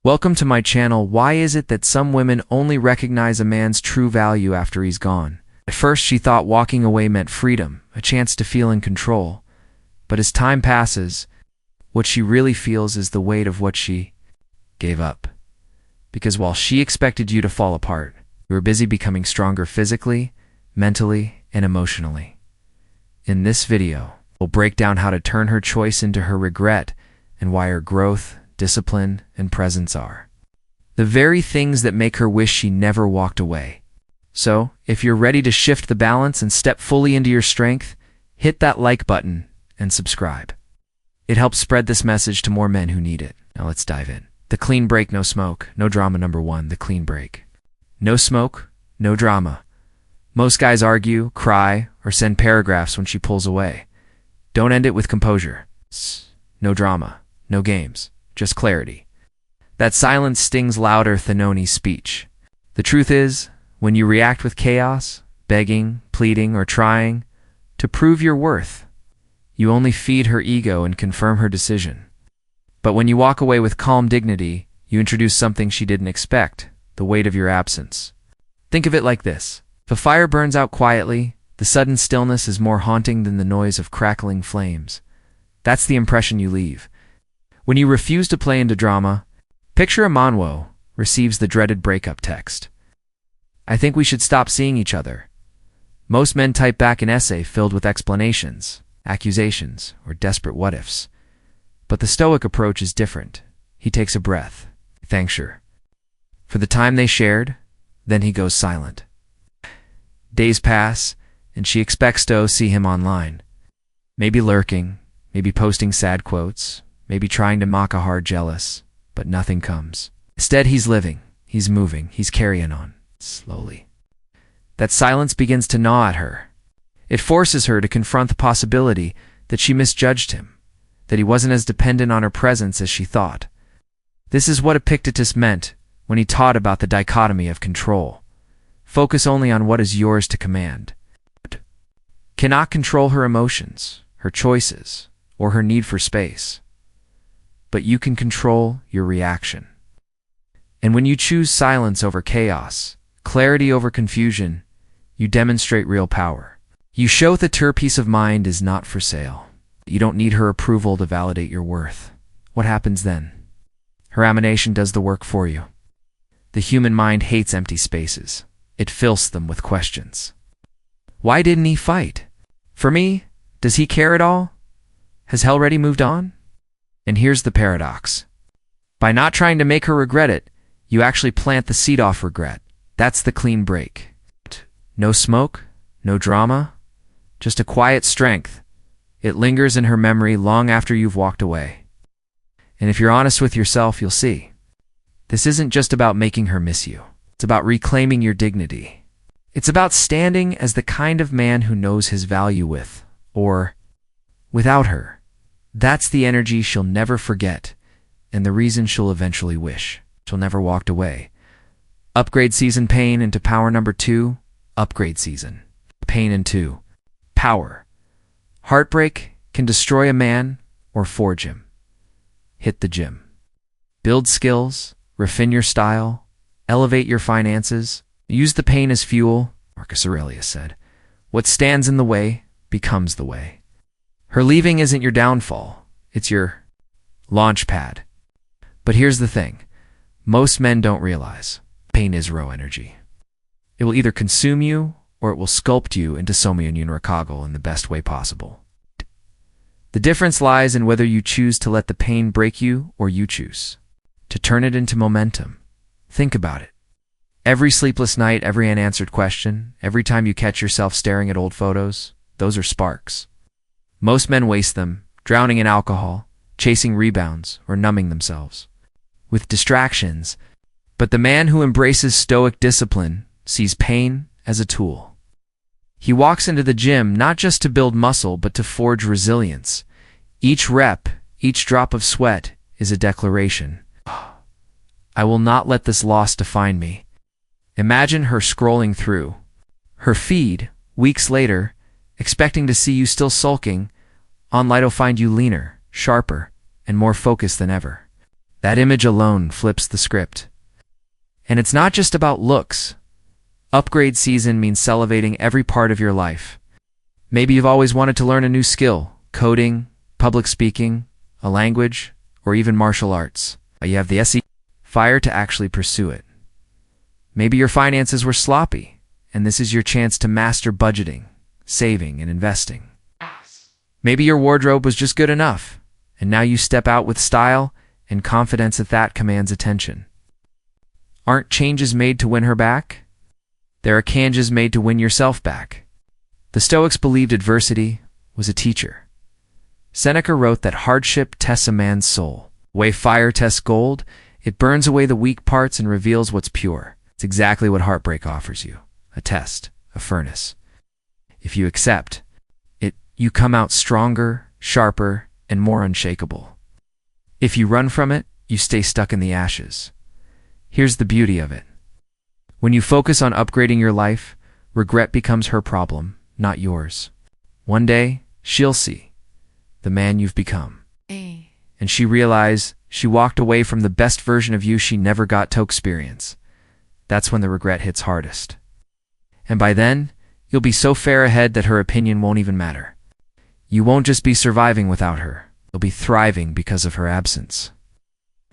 Welcome to my channel. Why is it that some women only recognize a man's true value after he's gone? At first she thought walking away meant freedom, a chance to feel in control. But as time passes, what she really feels is the weight of what she gave up. Because while she expected you to fall apart, you were busy becoming stronger physically, mentally, and emotionally. In this video, we'll break down how to turn her choice into her regret and why her growth, discipline, and presence are the very things that make her wish she never walked away. So, if you're ready to shift the balance and step fully into your strength, hit that like button and subscribe. It helps spread this message to more men who need it. Now let's dive in. The clean break, no smoke, no drama. Number 1, the clean break. No smoke, no drama. Most guys argue, cry, or send paragraphs when she pulls away. Don't end it with composure. No drama, no games. Just clarity. That silence stings louder than any speech. The truth is, when you react with chaos, begging, pleading, or trying to prove your worth, you only feed her ego and confirm her decision. But when you walk away with calm dignity, you introduce something she didn't expect, the weight of your absence. Think of it like this. If a fire burns out quietly, the sudden stillness is more haunting than the noise of crackling flames. That's the impression you leave. When you refuse to play into drama, picture a Monwo receives the dreaded breakup text. I think we should stop seeing each other. Most men type back an essay filled with explanations, accusations, or desperate what-ifs. But the Stoic approach is different. He takes a breath, thanks her for the time they shared, then he goes silent. Days pass, and she expects to see him online. Maybe lurking, maybe posting sad quotes, maybe trying to mock a hard jealous, but nothing comes. Instead, he's living, he's moving, he's carrying on, slowly. That silence begins to gnaw at her. It forces her to confront the possibility that she misjudged him, that he wasn't as dependent on her presence as she thought. This is what Epictetus meant when he taught about the dichotomy of control. Focus only on what is yours to command. Cannot control her emotions, her choices, or her need for space. But you can control your reaction. And when you choose silence over chaos, clarity over confusion, you demonstrate real power. You show that her peace of mind is not for sale. You don't need her approval to validate your worth. What happens then? Her emanation does the work for you. The human mind hates empty spaces. It fills them with questions. Why didn't he fight? For me, does he care at all? Has he already moved on? And here's the paradox. By not trying to make her regret it, you actually plant the seed off regret. That's the clean break. No smoke, no drama, just a quiet strength. It lingers in her memory long after you've walked away. And if you're honest with yourself, you'll see. This isn't just about making her miss you. It's about reclaiming your dignity. It's about standing as the kind of man who knows his value with, or without her. That's the energy she'll never forget, and the reason she'll eventually wish she'll never walked away. Upgrade season pain into power. Number 2, upgrade season. Pain into power. Heartbreak can destroy a man or forge him. Hit the gym. Build skills, refine your style, elevate your finances, use the pain as fuel, Marcus Aurelius said. What stands in the way becomes the way. Her leaving isn't your downfall, it's your launch pad. But here's the thing. Most men don't realize pain is raw energy. It will either consume you or it will sculpt you into Somya Unrakagel in the best way possible. The difference lies in whether you choose to let the pain break you or you choose to turn it into momentum. Think about it. Every sleepless night, every unanswered question, every time you catch yourself staring at old photos, those are sparks. Most men waste them, drowning in alcohol, chasing rebounds, or numbing themselves with distractions. But the man who embraces Stoic discipline sees pain as a tool. He walks into the gym not just to build muscle, but to forge resilience. Each rep, each drop of sweat is a declaration. I will not let this loss define me. Imagine her scrolling through her feed weeks later, expecting to see you still sulking. Online will find you leaner, sharper, and more focused than ever. That image alone flips the script. And it's not just about looks. Upgrade season means salivating every part of your life. Maybe you've always wanted to learn a new skill, coding, public speaking, a language, or even martial arts. But you have the fire to actually pursue it. Maybe your finances were sloppy, and this is your chance to master budgeting, saving, and investing. Maybe your wardrobe was just good enough, and now you step out with style and confidence that commands attention. Aren't changes made to win her back? There are changes made to win yourself back. The Stoics believed adversity was a teacher. Seneca wrote that hardship tests a man's soul. The way fire tests gold, it burns away the weak parts and reveals what's pure. It's exactly what heartbreak offers you, a test, a furnace. If you accept it, you come out stronger, sharper, and more unshakable. If you run from it, you stay stuck in the ashes. Here's the beauty of it. When you focus on upgrading your life, regret becomes her problem, not yours. One day, she'll see the man you've become. And she realized she walked away from the best version of you she never got to experience. That's when the regret hits hardest. And by then, you'll be so far ahead that her opinion won't even matter. You won't just be surviving without her. You'll be thriving because of her absence.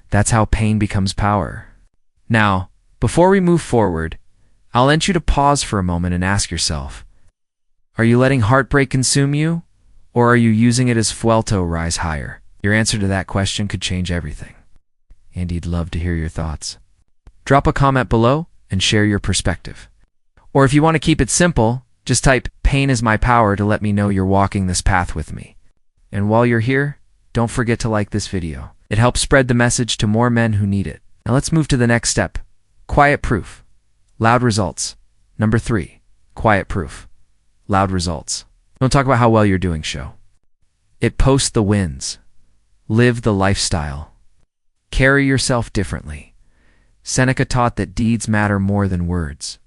That's how pain becomes power. Now, before we move forward, I'll want you to pause for a moment and ask yourself, are you letting heartbreak consume you, or are you using it as fuel to rise higher? Your answer to that question could change everything. Andy'd love to hear your thoughts. Drop a comment below and share your perspective. Or if you want to keep it simple, just type "pain is my power" to let me know you're walking this path with me. And while you're here, don't forget to like this video. It helps spread the message to more men who need it. Now let's move to the next step. Quiet proof. Loud results. Number 3. Quiet proof. Loud results. Don't talk about how well you're doing, show. It posts the wins. Live the lifestyle. Carry yourself differently. Seneca taught that deeds matter more than words.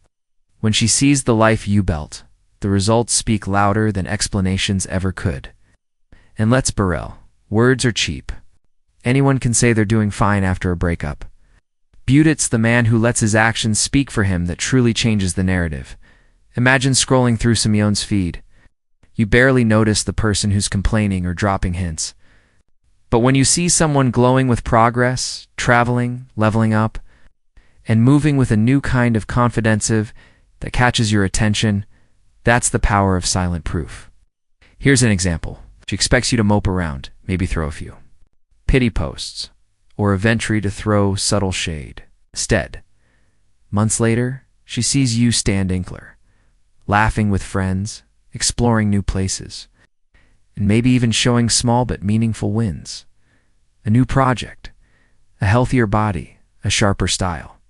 When she sees the life you built, the results speak louder than explanations ever could. And let's be real, words are cheap. Anyone can say they're doing fine after a breakup. But it's the man who lets his actions speak for him that truly changes the narrative. Imagine scrolling through Simeon's feed. You barely notice the person who's complaining or dropping hints. But when you see someone glowing with progress, traveling, leveling up, and moving with a new kind of confidence that catches your attention, that's the power of silent proof. Here's an example. She expects you to mope around, maybe throw a few pity posts, or eventually to throw subtle shade. Instead, months later, she sees you stand inkler, laughing with friends, exploring new places, and maybe even showing small but meaningful wins. A new project, a healthier body, a sharper style.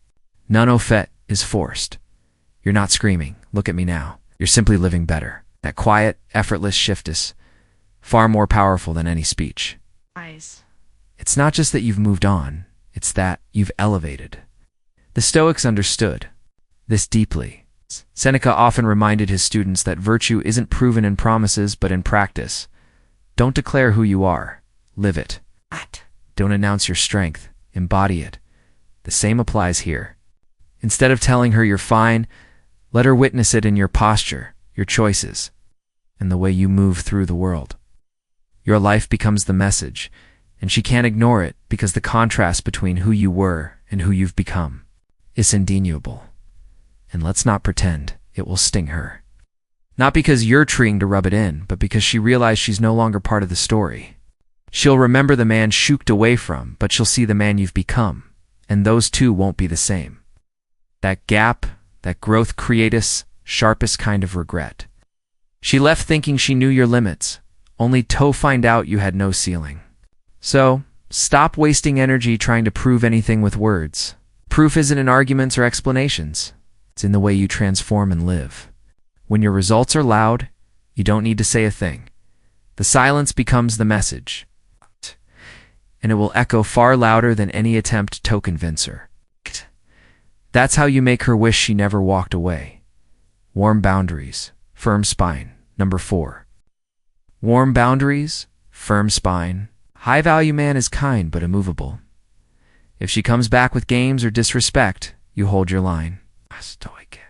None of it is forced. You're not screaming, "Look at me now." You're simply living better. That quiet, effortless shift is far more powerful than any speech. It's not just that you've moved on, it's that you've elevated. The Stoics understood this deeply. Seneca often reminded his students that virtue isn't proven in promises but in practice. Don't declare who you are, live it. Don't announce your strength, embody it. The same applies here. Instead of telling her you're fine, let her witness it in your posture, your choices, and the way you move through the world. Your life becomes the message, and she can't ignore it because the contrast between who you were and who you've become is undeniable. And let's not pretend it will sting her. Not because you're trying to rub it in, but because she realized she's no longer part of the story. She'll remember the man shooked away from, but she'll see the man you've become, and those two won't be the same. That gap, that growth creates sharpest kind of regret. She left thinking she knew your limits, only to find out you had no ceiling. So, stop wasting energy trying to prove anything with words. Proof isn't in arguments or explanations. It's in the way you transform and live. When your results are loud, you don't need to say a thing. The silence becomes the message, and it will echo far louder than any attempt to convince her. That's how you make her wish she never walked away. Warm boundaries, firm spine. Number 4. Warm boundaries, firm spine. High-value man is kind but immovable. If she comes back with games or disrespect, you hold your line. Stoic.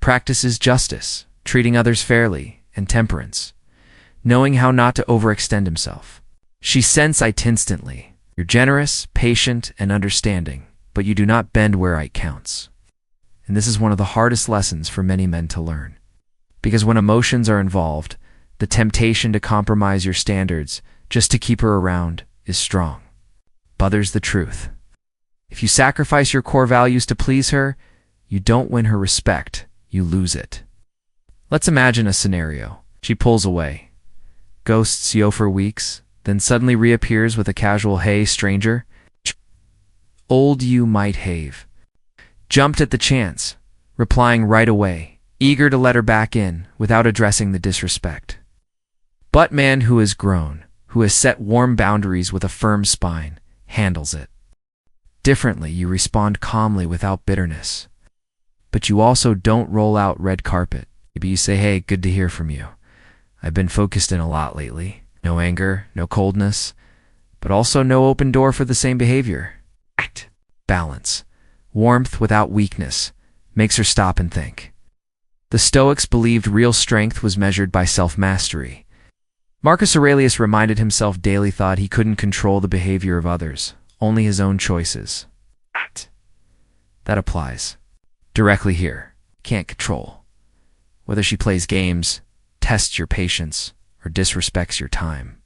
Practices justice, treating others fairly, and temperance, knowing how not to overextend himself. She senses it instantly. You're generous, patient, and understanding, but you do not bend where it counts. And this is one of the hardest lessons for many men to learn. Because when emotions are involved, the temptation to compromise your standards just to keep her around is strong. But there's the truth. If you sacrifice your core values to please her, you don't win her respect, you lose it. Let's imagine a scenario. She pulls away, ghosts you for weeks, then suddenly reappears with a casual, "Hey, stranger." Old you might have jumped at the chance, replying right away, eager to let her back in without addressing the disrespect. But man who has grown, who has set warm boundaries with a firm spine, handles it differently. You respond calmly without bitterness. But you also don't roll out red carpet. Maybe you say, "Hey, good to hear from you. I've been focused in a lot lately." No anger, no coldness, but also no open door for the same behavior. Balance. Warmth without weakness makes her stop and think. The Stoics believed real strength was measured by self-mastery. Marcus Aurelius reminded himself daily thought he couldn't control the behavior of others, only his own choices. That applies directly here. Can't control whether she plays games, tests your patience, or disrespects your time.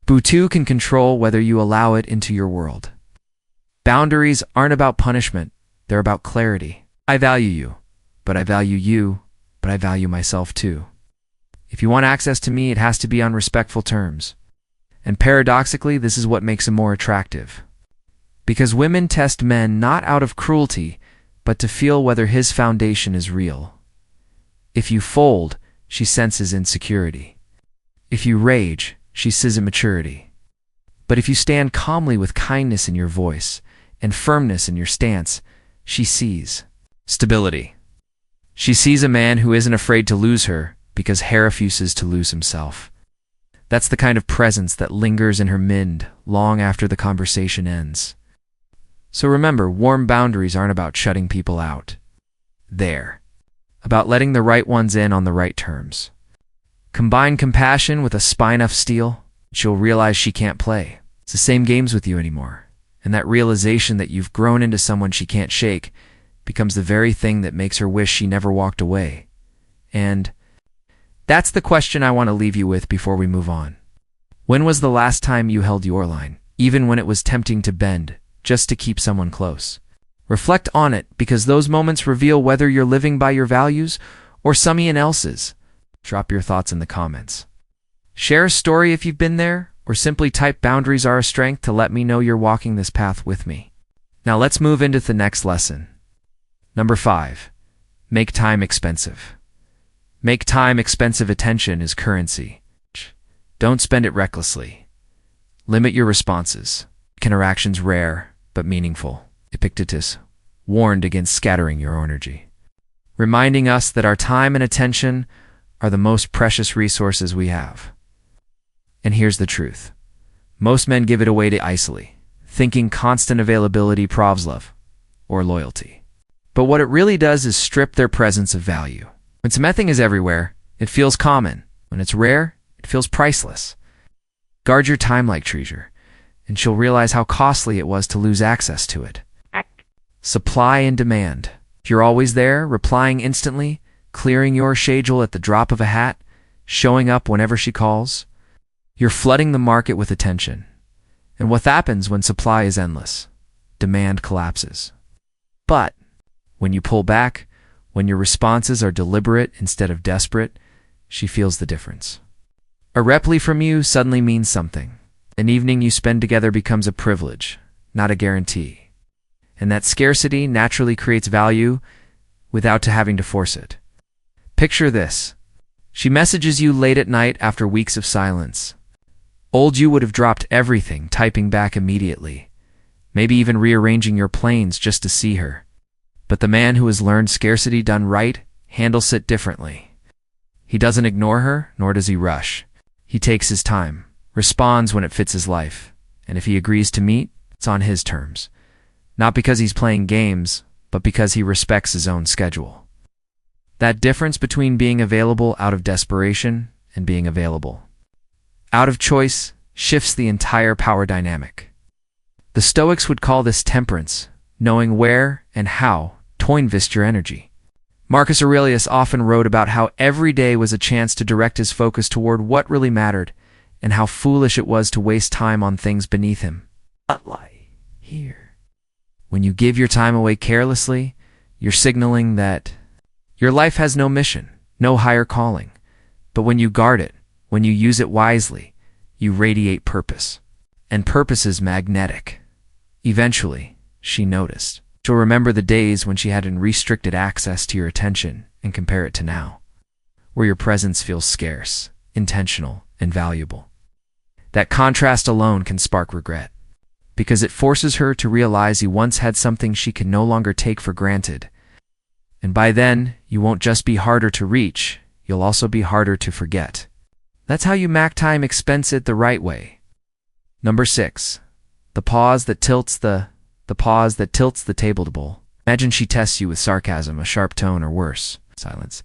But can control whether you allow it into your world. Boundaries aren't about punishment, they're about clarity. I value you, but I value myself too. If you want access to me, it has to be on respectful terms. And paradoxically, this is what makes him more attractive. Because women test men not out of cruelty, but to feel whether his foundation is real. If you fold, she senses insecurity. If you rage, she sees immaturity. But if you stand calmly with kindness in your voice and firmness in your stance, she sees stability. She sees a man who isn't afraid to lose her because he refuses to lose himself. That's the kind of presence that lingers in her mind long after the conversation ends. So remember, warm boundaries aren't about shutting people out. They're about letting the right ones in on the right terms. Combine compassion with a spine of steel, she'll realize she can't play the same games with you anymore. And that realization that you've grown into someone she can't shake becomes the very thing that makes her wish she never walked away. And that's the question I want to leave you with before we move on. When was the last time you held your line, even when it was tempting to bend, just to keep someone close? Reflect on it, because those moments reveal whether you're living by your values or someone else's. Drop your thoughts in the comments. Share a story if you've been there, or simply type "boundaries are a strength" to let me know you're walking this path with me. Now let's move into the next lesson. Number 5. Make time expensive. Make time expensive. Attention is currency. Don't spend it recklessly. Limit your responses. Interactions rare, but meaningful. Epictetus warned against scattering your energy, reminding us that our time and attention are the most precious resources we have. And here's the truth. Most men give it away to isolate, thinking constant availability proves love or loyalty. But what it really does is strip their presence of value. When something is everywhere, it feels common. When it's rare, it feels priceless. Guard your time like treasure, and she'll realize how costly it was to lose access to it. Supply and demand. If you're always there, replying instantly, clearing your schedule at the drop of a hat, showing up whenever she calls, you're flooding the market with attention. And what happens when supply is endless? Demand collapses. But when you pull back, when your responses are deliberate instead of desperate, she feels the difference. A reply from you suddenly means something. An evening you spend together becomes a privilege, not a guarantee. And that scarcity naturally creates value without having to force it. Picture this. She messages you late at night after weeks of silence. Old you would have dropped everything, typing back immediately, maybe even rearranging your plans just to see her. But the man who has learned scarcity done right handles it differently. He doesn't ignore her, nor does he rush. He takes his time, responds when it fits his life, and if he agrees to meet, it's on his terms. not because he's playing games, but because he respects his own schedule. That difference between being available out of desperation and being available out of choice shifts the entire power dynamic. The Stoics would call this temperance, knowing where and how to invest your energy. Marcus Aurelius often wrote about how every day was a chance to direct his focus toward what really mattered, and how foolish it was to waste time on things beneath him. But lie here. When you give your time away carelessly, you're signaling that your life has no mission, no higher calling. But when you guard it, when you use it wisely, you radiate purpose. And purpose is magnetic. Eventually, she noticed. She'll remember the days when she had unrestricted access to your attention and compare it to now, where your presence feels scarce, intentional, and valuable. That contrast alone can spark regret, because it forces her to realize you once had something she can no longer take for granted. And by then, you won't just be harder to reach, you'll also be harder to forget. That's how you expense it the right way. Number 6. The pause that tilts the table. Imagine she tests you with sarcasm, a sharp tone, or worse, silence.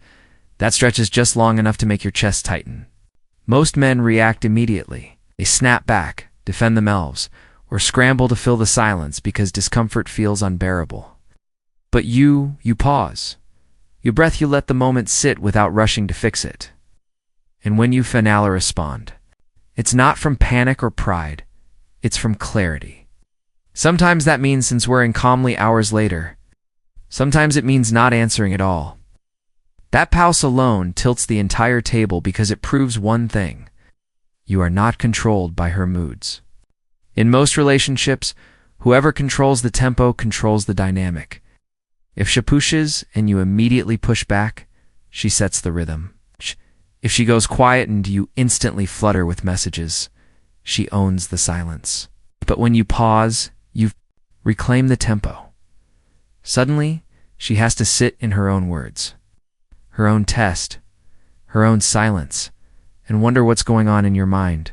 That stretches just long enough to make your chest tighten. Most men react immediately. They snap back, defend themselves, or scramble to fill the silence because discomfort feels unbearable. But you pause. You breath, you let the moment sit without rushing to fix it. And when you finally respond, it's not from panic or pride, it's from clarity. Sometimes that means swearing calmly hours later. Sometimes it means not answering at all. That pause alone tilts the entire table because it proves one thing: you are not controlled by her moods. In most relationships, whoever controls the tempo controls the dynamic. If she pushes and you immediately push back, she sets the rhythm. If she goes quiet and you instantly flutter with messages, she owns the silence. But when you pause, you reclaim the tempo. Suddenly, she has to sit in her own words, her own test, her own silence, and wonder what's going on in your mind.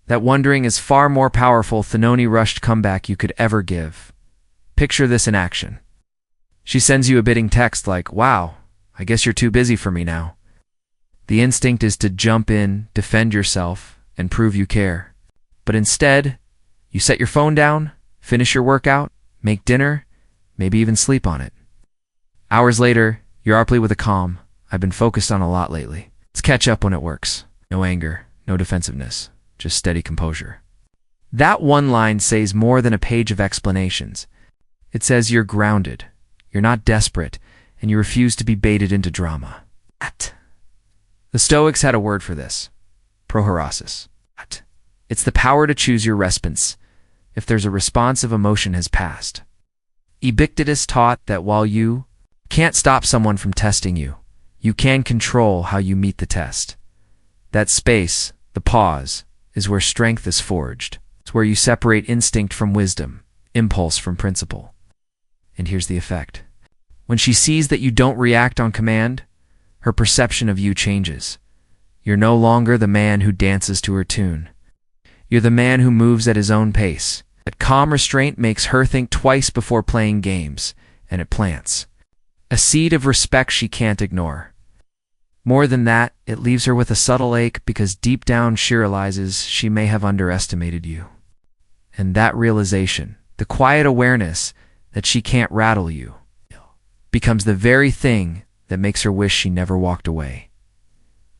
That wondering is far more powerful than any rushed comeback you could ever give. Picture this in action. She sends you a bidding text like, "Wow, I guess you're too busy for me now." The instinct is to jump in, defend yourself, and prove you care. But instead, you set your phone down, finish your workout, make dinner, maybe even sleep on it. Hours later, you're up with a calm, "I've been focused on a lot lately. Let's catch up when it works." No anger, no defensiveness, just steady composure. That one line says more than a page of explanations. It says you're grounded, you're not desperate, and you refuse to be baited into drama. The Stoics had a word for this: prohorosis. It's the power to choose your response if there's a responsive emotion has passed. Epictetus taught that while you can't stop someone from testing you, you can control how you meet the test. That space, the pause, is where strength is forged. It's where you separate instinct from wisdom, impulse from principle. And here's the effect. When she sees that you don't react on command, her perception of you changes. You're no longer the man who dances to her tune. You're the man who moves at his own pace. That calm restraint makes her think twice before playing games, and it plants a seed of respect she can't ignore. More than that, it leaves her with a subtle ache because deep down she realizes she may have underestimated you. And that realization, the quiet awareness that she can't rattle you, becomes the very thing that makes her wish she never walked away.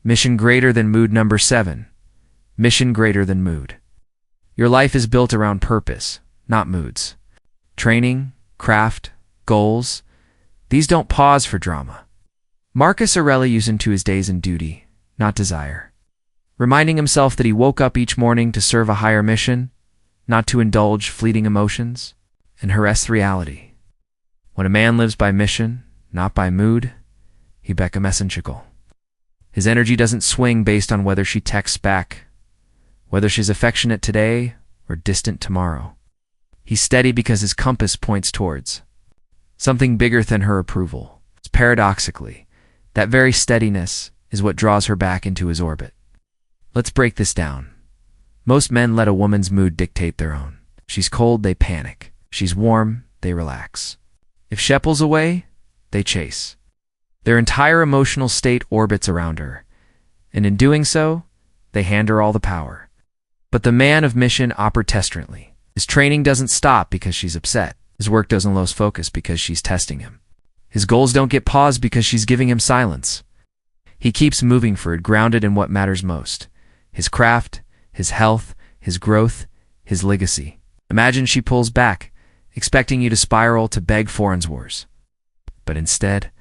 Mission greater than mood. Number 7. Mission greater than mood. Your life is built around purpose, not moods. Training, craft, goals, these don't pause for drama. Marcus Aurelius used into his days in duty, not desire. Reminding himself that he woke up each morning to serve a higher mission, not to indulge fleeting emotions, and harass reality. When a man lives by mission, not by mood, he becomes essential. His energy doesn't swing based on whether she texts back, whether she's affectionate today or distant tomorrow. He's steady because his compass points towards something bigger than her approval. Paradoxically, that very steadiness is what draws her back into his orbit. Let's break this down. Most men let a woman's mood dictate their own. She's cold, they panic. She's warm, they relax. If she pulls away, they chase. Their entire emotional state orbits around her, and in doing so, they hand her all the power. But the man of mission operates testarantly. His training doesn't stop because she's upset. His work doesn't lose focus because she's testing him. His goals don't get paused because she's giving him silence. He keeps moving forward, grounded in what matters most: his craft, his health, his growth, his legacy. Imagine she pulls back, expecting you to spiral to beg foreign wars. But instead,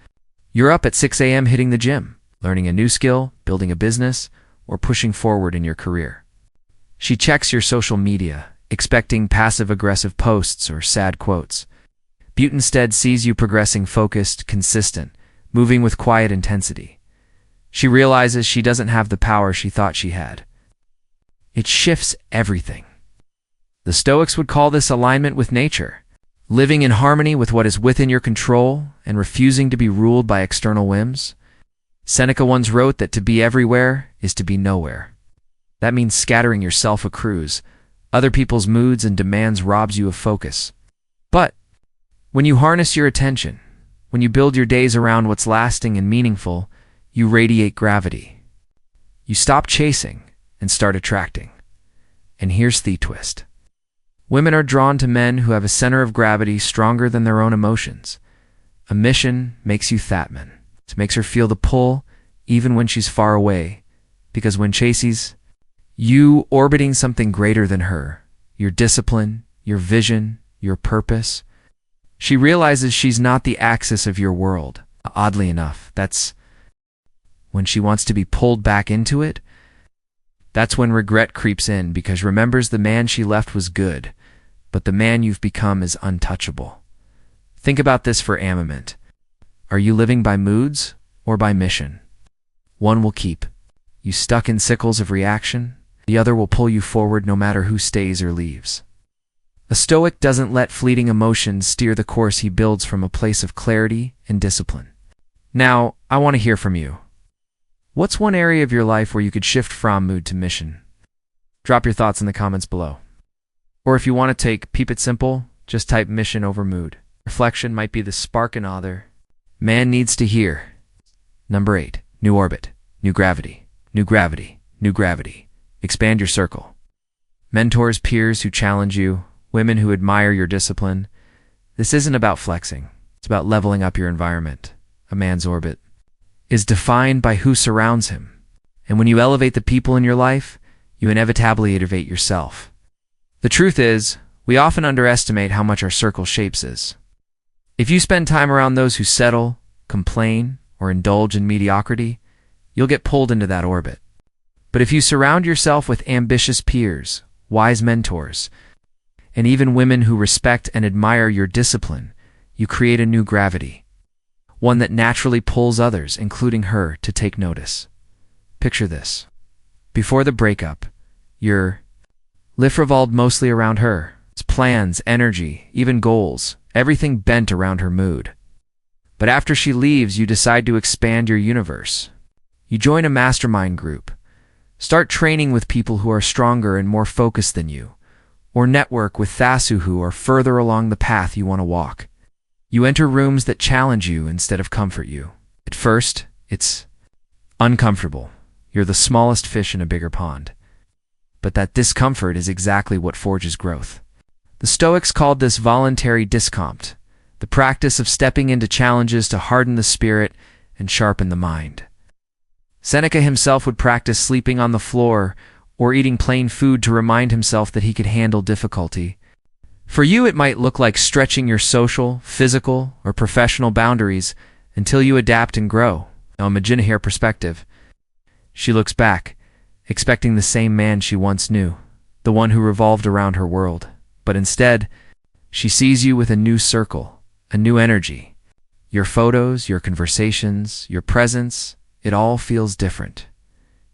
you're up at 6 a.m. hitting the gym, learning a new skill, building a business, or pushing forward in your career. She checks your social media, expecting passive-aggressive posts or sad quotes. Butte instead sees you progressing, focused, consistent, moving with quiet intensity. She realizes she doesn't have the power she thought she had. It shifts everything. The Stoics would call this alignment with nature, living in harmony with what is within your control and refusing to be ruled by external whims. Seneca once wrote that to be everywhere is to be nowhere. That means scattering yourself a cruise. Other people's moods and demands robs you of focus. But when you harness your attention, when you build your days around what's lasting and meaningful, you radiate gravity. You stop chasing and start attracting. And here's the twist. Women are drawn to men who have a center of gravity stronger than their own emotions. A mission makes you Thatman. It makes her feel the pull even when she's far away, because when chases, you orbiting something greater than her, your discipline, your vision, your purpose, she realizes she's not the axis of your world. Oddly enough, that's when she wants to be pulled back into it. That's when regret creeps in, because remembers the man she left was good, but the man you've become is untouchable. Think about this for a moment. Are you living by moods or by mission? One will keep you stuck in cycles of reaction. The other will pull you forward no matter who stays or leaves. A Stoic doesn't let fleeting emotions steer the course. He builds from a place of clarity and discipline. Now, I want to hear from you. What's one area of your life where you could shift from mood to mission? Drop your thoughts in the comments below. Or if you want to keep it simple, just type mission over mood. Reflection might be the spark another man needs to hear. Number 8. New orbit. New gravity. New gravity. New gravity. Expand your circle. Mentors, peers who challenge you, women who admire your discipline. This isn't about flexing. It's about leveling up your environment. A man's orbit is defined by who surrounds him. And when you elevate the people in your life, you inevitably elevate yourself. The truth is, we often underestimate how much our circle shapes us. If you spend time around those who settle, complain, or indulge in mediocrity, you'll get pulled into that orbit. But if you surround yourself with ambitious peers, wise mentors, and even women who respect and admire your discipline, you create a new gravity. One that naturally pulls others, including her, to take notice. Picture this. Before the breakup, your life revolved mostly around her. Plans, energy, even goals, everything bent around her mood. But after she leaves, you decide to expand your universe. You join a mastermind group. Start training with people who are stronger and more focused than you, or network with Thasu who are further along the path you want to walk. You enter rooms that challenge you instead of comfort you. At first, it's uncomfortable. You're the smallest fish in a bigger pond. But that discomfort is exactly what forges growth. The Stoics called this voluntary discomfort, the practice of stepping into challenges to harden the spirit and sharpen the mind. Seneca himself would practice sleeping on the floor or eating plain food to remind himself that he could handle difficulty. For you, it might look like stretching your social, physical, or professional boundaries until you adapt and grow. Now imagine her perspective. She looks back, expecting the same man she once knew, the one who revolved around her world. But instead, she sees you with a new circle, a new energy. Your photos, your conversations, your presence, it all feels different.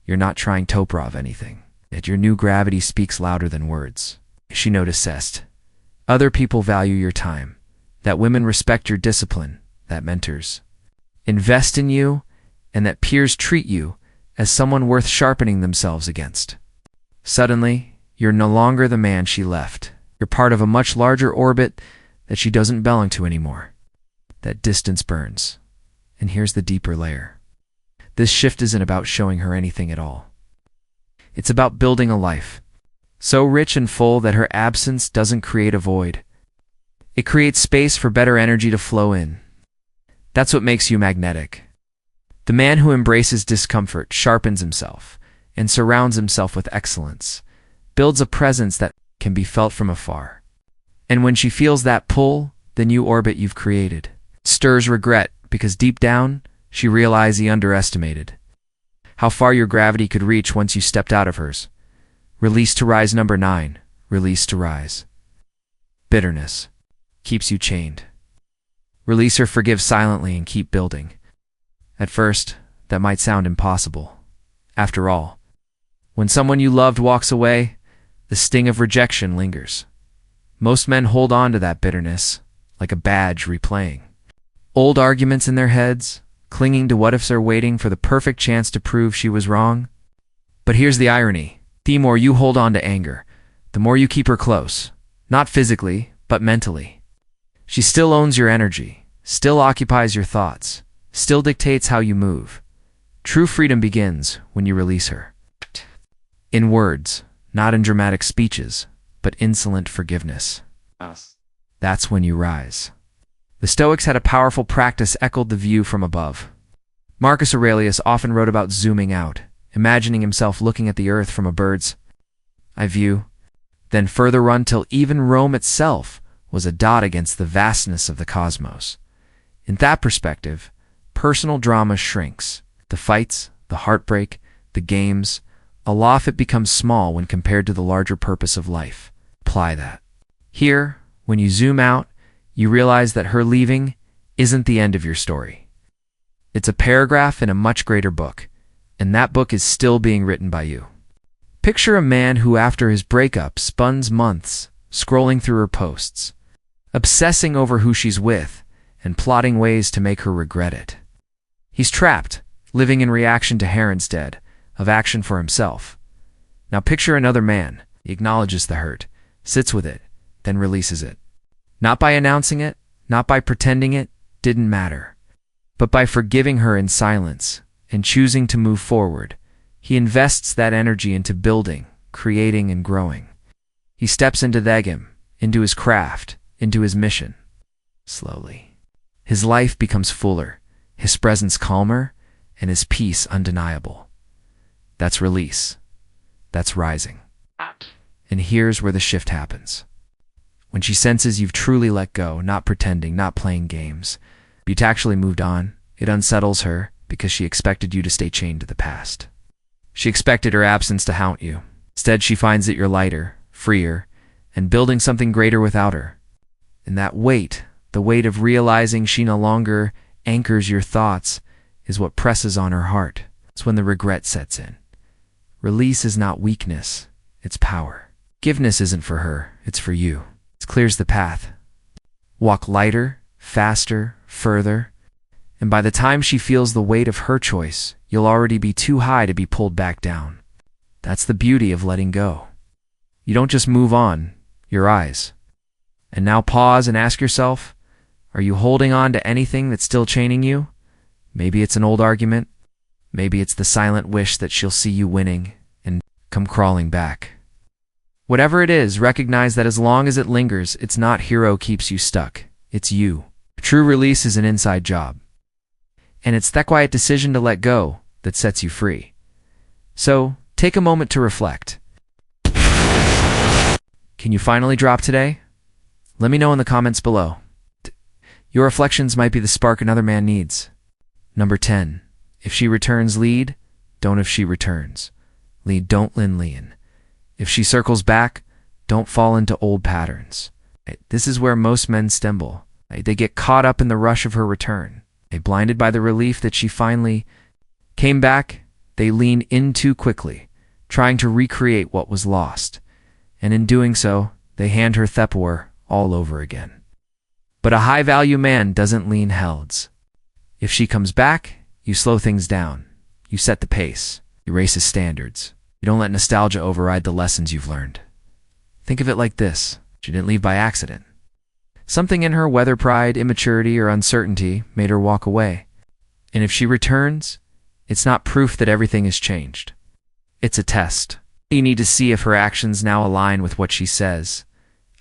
You're not trying to prove anything. Yet your new gravity speaks louder than words. She noticed. Other people value your time, that women respect your discipline, that mentors invest in you, and that peers treat you as someone worth sharpening themselves against. Suddenly, you're no longer the man she left. You're part of a much larger orbit that she doesn't belong to anymore. That distance burns. And here's the deeper layer. This shift isn't about showing her anything at all. It's about building a life so rich and full that her absence doesn't create a void. It creates space for better energy to flow in. That's what makes you magnetic. The man who embraces discomfort sharpens himself and surrounds himself with excellence, builds a presence that can be felt from afar. And when she feels that pull, the new orbit you've created stirs regret because deep down, she realized he underestimated how far your gravity could reach once you stepped out of hers. Release to rise. Number 9. Release to rise. Bitterness keeps you chained. Release her, forgive silently, and keep building. At first, that might sound impossible. After all, when someone you loved walks away, the sting of rejection lingers. Most men hold on to that bitterness, like a badge replaying old arguments in their heads, clinging to what-ifs or waiting for the perfect chance to prove she was wrong. But here's the irony. The more you hold on to anger, the more you keep her close. Not physically, but mentally. She still owns your energy, still occupies your thoughts, still dictates how you move. True freedom begins when you release her. In words, not in dramatic speeches, but insolent forgiveness. That's when you rise. The Stoics had a powerful practice echoed the view from above. Marcus Aurelius often wrote about zooming out, imagining himself looking at the earth from a bird's eye view, then further run till even Rome itself was a dot against the vastness of the cosmos. In that perspective, personal drama shrinks. The fights, the heartbreak, the games, aloft it becomes small when compared to the larger purpose of life. Apply that. Here, when you zoom out, you realize that her leaving isn't the end of your story. It's a paragraph in a much greater book, and that book is still being written by you. Picture a man who, after his breakup, spends months scrolling through her posts, obsessing over who she's with, and plotting ways to make her regret it. He's trapped, living in reaction to her instead of action for himself. Now picture another man. He acknowledges the hurt, sits with it, then releases it. Not by announcing it, not by pretending it didn't matter, but by forgiving her in silence and choosing to move forward. He invests that energy into building, creating, and growing. He steps into the game, into his craft, into his mission. Slowly, his life becomes fuller, his presence calmer, and his peace undeniable. That's release. That's rising. And here's where the shift happens. When she senses you've truly let go, not pretending, not playing games, but you've actually moved on, it unsettles her because she expected you to stay chained to the past. She expected her absence to haunt you. Instead, she finds that you're lighter, freer, and building something greater without her. And that weight, the weight of realizing she no longer anchors your thoughts, is what presses on her heart. It's when the regret sets in. Release is not weakness, it's power. Forgiveness isn't for her, it's for you. It clears the path. Walk lighter, faster, further, and by the time she feels the weight of her choice, you'll already be too high to be pulled back down. That's the beauty of letting go. You don't just move on, you rise. And now pause and ask yourself, are you holding on to anything that's still chaining you? Maybe it's an old argument. Maybe it's the silent wish that she'll see you winning and come crawling back. Whatever it is, recognize that as long as it lingers, it's not hero keeps you stuck. It's you. True release is an inside job. And it's that quiet decision to let go that sets you free. So, take a moment to reflect. Can you finally drop today? Let me know in the comments below. Your reflections might be the spark another man needs. Number 10. If she returns, lead. Don't if she returns. Lead, don't lean. If she circles back, don't fall into old patterns. This is where most men stumble. They get caught up in the rush of her return. Blinded by the relief that she finally came back, they lean in too quickly, trying to recreate what was lost. And in doing so, they hand her Thepor all over again. But a high-value man doesn't lean helds. If she comes back, you slow things down. You set the pace. You raise his standards. You don't let nostalgia override the lessons you've learned. Think of it like this. She didn't leave by accident. Something in her, whether pride, immaturity, or uncertainty, made her walk away. And if she returns, it's not proof that everything has changed. It's a test. You need to see if her actions now align with what she says.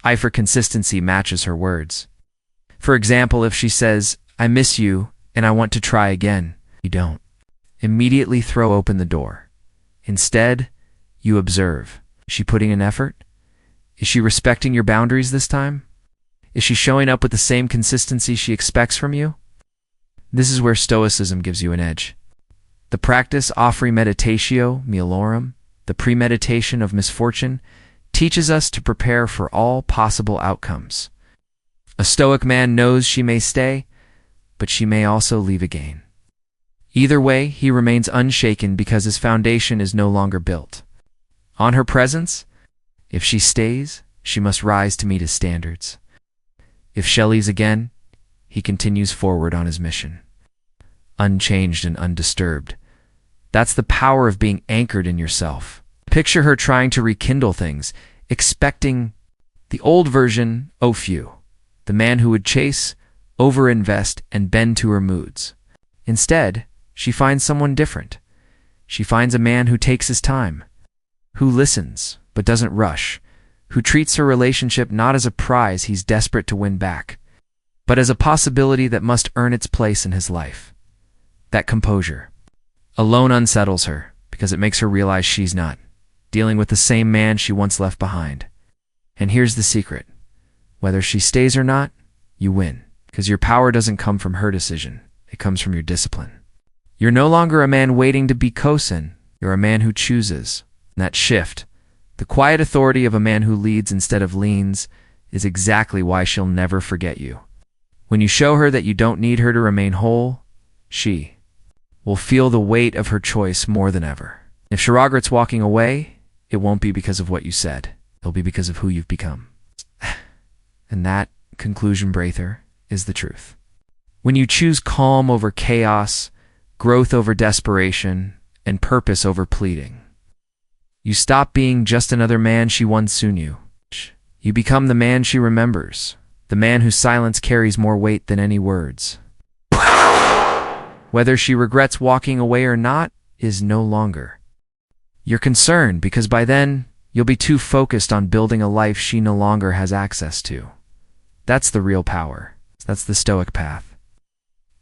I for consistency matches her words. For example, if she says, "I miss you and I want to try again," you don't immediately throw open the door. Instead, you observe. Is she putting in effort? Is she respecting your boundaries this time? Is she showing up with the same consistency she expects from you? This is where Stoicism gives you an edge. The practice offri meditatio malorum, the premeditation of misfortune, teaches us to prepare for all possible outcomes. A Stoic man knows she may stay, but she may also leave again. Either way, he remains unshaken because his foundation is no longer built on her presence. If she stays, she must rise to meet his standards. If she leaves again, he continues forward on his mission, unchanged and undisturbed. That's the power of being anchored in yourself. Picture her trying to rekindle things, expecting the old version, few, the man who would chase, overinvest, and bend to her moods. Instead, she finds someone different. She finds a man who takes his time, who listens but doesn't rush, who treats her relationship not as a prize he's desperate to win back, but as a possibility that must earn its place in his life. That composure alone unsettles her because it makes her realize she's not dealing with the same man she once left behind. And here's the secret. Whether she stays or not, you win, because your power doesn't come from her decision. It comes from your discipline. You're no longer a man waiting to be chosen. You're a man who chooses. And that shift, the quiet authority of a man who leads instead of leans, is exactly why she'll never forget you. When you show her that you don't need her to remain whole, she will feel the weight of her choice more than ever. If she regrets walking away, it won't be because of what you said. It'll be because of who you've become. And that, conclusion breather, is the truth. When you choose calm over chaos, growth over desperation, and purpose over pleading, you stop being just another man she once knew. You become the man she remembers, the man whose silence carries more weight than any words. Whether she regrets walking away or not is no longer your concern, because by then, you'll be too focused on building a life she no longer has access to. That's the real power. That's the Stoic path.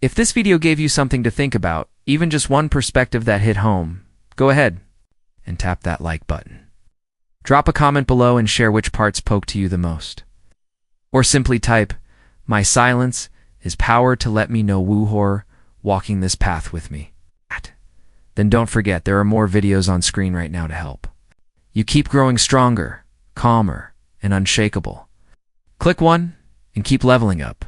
If this video gave you something to think about, even just one perspective that hit home, go ahead and tap that like button. Drop a comment below and share which parts spoke to you the most. Or simply type, "My silence is power to let me know woo-hor walking this path with me." Then don't forget, there are more videos on screen right now to help you keep growing stronger, calmer, and unshakable. Click one and keep leveling up.